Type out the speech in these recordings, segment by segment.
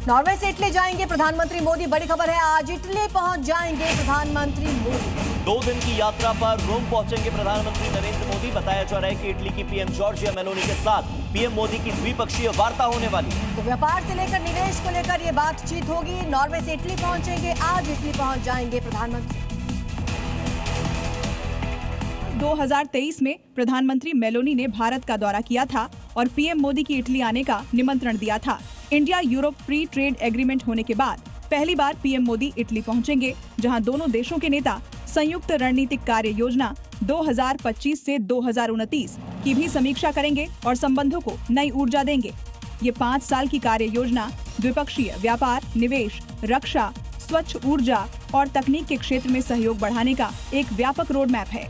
Norway से Italy जाएंगे प्रधानमंत्री मोदी। बड़ी खबर है, आज इटली पहुंच जाएंगे प्रधानमंत्री मोदी। 2 दिन की यात्रा पर रोम पहुंचेंगे प्रधानमंत्री नरेंद्र मोदी। बताया जा रहा है कि इटली की पीएम जॉर्जिया मेलोनी के साथ पीएम मोदी की द्विपक्षीय वार्ता होने वाली है। तो व्यापार से लेकर निवेश को लेकर ये बातचीत होगी। नॉर्वे से इटली पहुंचेंगे, आज इटली पहुंच जाएंगे प्रधानमंत्री। 2023 में प्रधानमंत्री मेलोनी ने भारत का दौरा किया था और पीएम मोदी की इटली आने का निमंत्रण दिया था। India Europe free trade agreement होने के बाद पहली बार पीएम मोदी इटली पहुंचेंगे, जहां दोनों देशों के नेता संयुक्त रणनीतिक कार्य योजना 2025 से 2029 की भी समीक्षा करेंगे और संबंधों को नई ऊर्जा देंगे। ये 5 साल की कार्य योजना द्विपक्षीय व्यापार, निवेश, रक्षा, स्वच्छ ऊर्जा और तकनीक के क्षेत्र में सहयोग बढ़ाने का एक व्यापक रोड मैप है।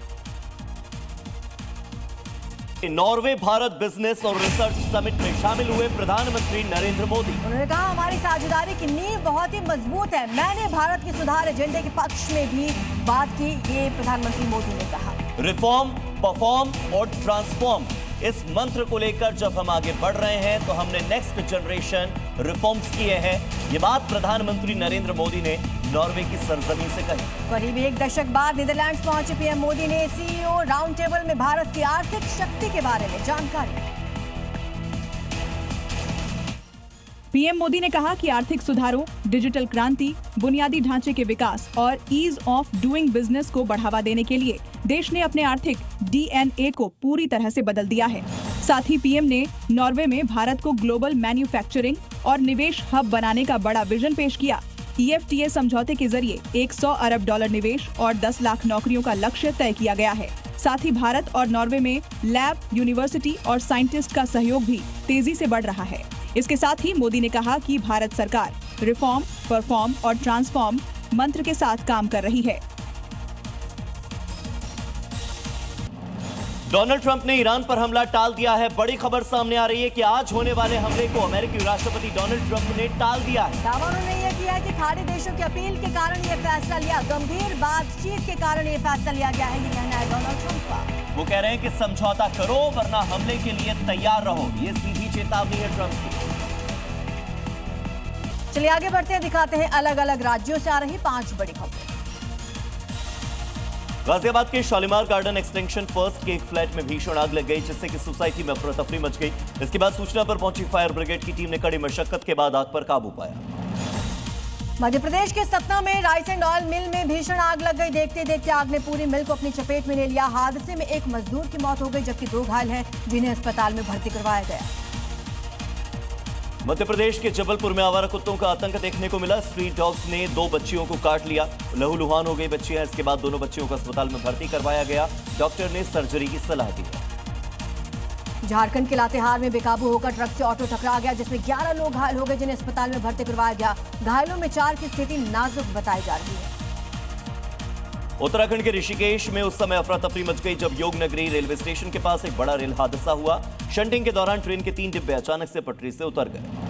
नॉर्वे भारत बिजनेस और रिसर्च समिट में शामिल हुए प्रधानमंत्री नरेंद्र मोदी। उन्होंने कहा, हमारी साझेदारी की नींव बहुत ही मजबूत है। मैंने भारत के सुधार एजेंडे के पक्ष में भी बात की, ये प्रधानमंत्री मोदी ने कहा। रिफॉर्म, परफॉर्म और ट्रांसफॉर्म, इस मंत्र को लेकर जब हम आगे बढ़ रहे हैं तो हमने नेक्स्ट जनरेशन रिफॉर्म्स किए हैं। ये बात प्रधानमंत्री नरेंद्र मोदी ने नॉर्वे की सरजमीन से कही। करीब 1 दशक बाद नीदरलैंड्स पहुंचे पीएम मोदी ने सीईओ राउंड टेबल में भारत की आर्थिक शक्ति के बारे में जानकारी। पीएम मोदी ने कहा कि आर्थिक सुधारों, डिजिटल क्रांति, बुनियादी ढांचे के विकास और ईज ऑफ डूइंग बिजनेस को बढ़ावा देने के लिए देश ने अपने आर्थिक डीएनए को पूरी तरह से बदल दिया है। साथ ही पीएम ने नॉर्वे में भारत को ग्लोबल मैन्युफैक्चरिंग और निवेश हब बनाने का बड़ा विजन पेश किया। EFTA समझौते के जरिए $100 अरब निवेश और 10 लाख नौकरियों का लक्ष्य तय किया गया है। साथ ही भारत और नॉर्वे में लैब, यूनिवर्सिटी और साइंटिस्ट का सहयोग भी तेजी से बढ़ रहा है। इसके साथ ही मोदी ने कहा कि भारत सरकार रिफॉर्म, परफॉर्म और ट्रांसफॉर्म मंत्र के साथ काम कर रही है। डोनाल्ड ट्रंप ने ईरान पर हमला टाल दिया है। बड़ी खबर सामने आ रही है कि आज होने वाले हमले को अमेरिकी राष्ट्रपति डोनाल्ड ट्रंप ने टाल दिया है। दावा उन्होंने यह किया है कि खाड़ी देशों की अपील के कारण यह फैसला लिया, गंभीर बातचीत के कारण यह फैसला लिया गया है, ये कहना है डोनाल्ड ट्रंप का। वो कह रहे हैं कि समझौता करो वरना हमले के लिए तैयार रहो। ये सीधी चेतावनी है ट्रंप की। चलिए आगे बढ़ते हैं, दिखाते हैं अलग अलग राज्यों से आ रही 5 बड़ी खबरें। गाजियाबाद के शालीमार गार्डन एक्सटेंशन फर्स्ट के एक फ्लैट में भीषण आग लग गई, जिससे कि सोसाइटी में अफरा तफरी मच गई। इसके बाद सूचना पर पहुंची फायर ब्रिगेड की टीम ने कड़ी मशक्कत के बाद आग पर काबू पाया। मध्य प्रदेश के सतना में राइस एंड ऑयल मिल में भीषण आग लग गई। देखते देखते आग ने पूरी मिल को अपनी चपेट में ले लिया। हादसे में एक मजदूर की मौत हो गई, जबकि 2 घायल हैं, जिन्हें अस्पताल में भर्ती करवाया गया। मध्य प्रदेश के जबलपुर में आवारा कुत्तों का आतंक देखने को मिला। स्ट्रीट डॉग्स ने 2 बच्चियों को काट लिया। लहूलुहान हो गई बच्चियां। इसके बाद दोनों बच्चियों को अस्पताल में भर्ती करवाया गया। डॉक्टर ने सर्जरी की सलाह दी। झारखंड के लातेहार में बेकाबू होकर ट्रक से ऑटो टकरा गया, जिसमें 11 लोग घायल हो गए, जिन्हें अस्पताल में भर्ती करवाया गया। घायलों में 4 की स्थिति नाजुक बताई जा रही है। उत्तराखंड के ऋषिकेश में उस समय अफरा तफरी मच गई जब योगनगरी रेलवे स्टेशन के पास एक बड़ा रेल हादसा हुआ। शंटिंग के दौरान ट्रेन के 3 डिब्बे अचानक से पटरी से उतर गए।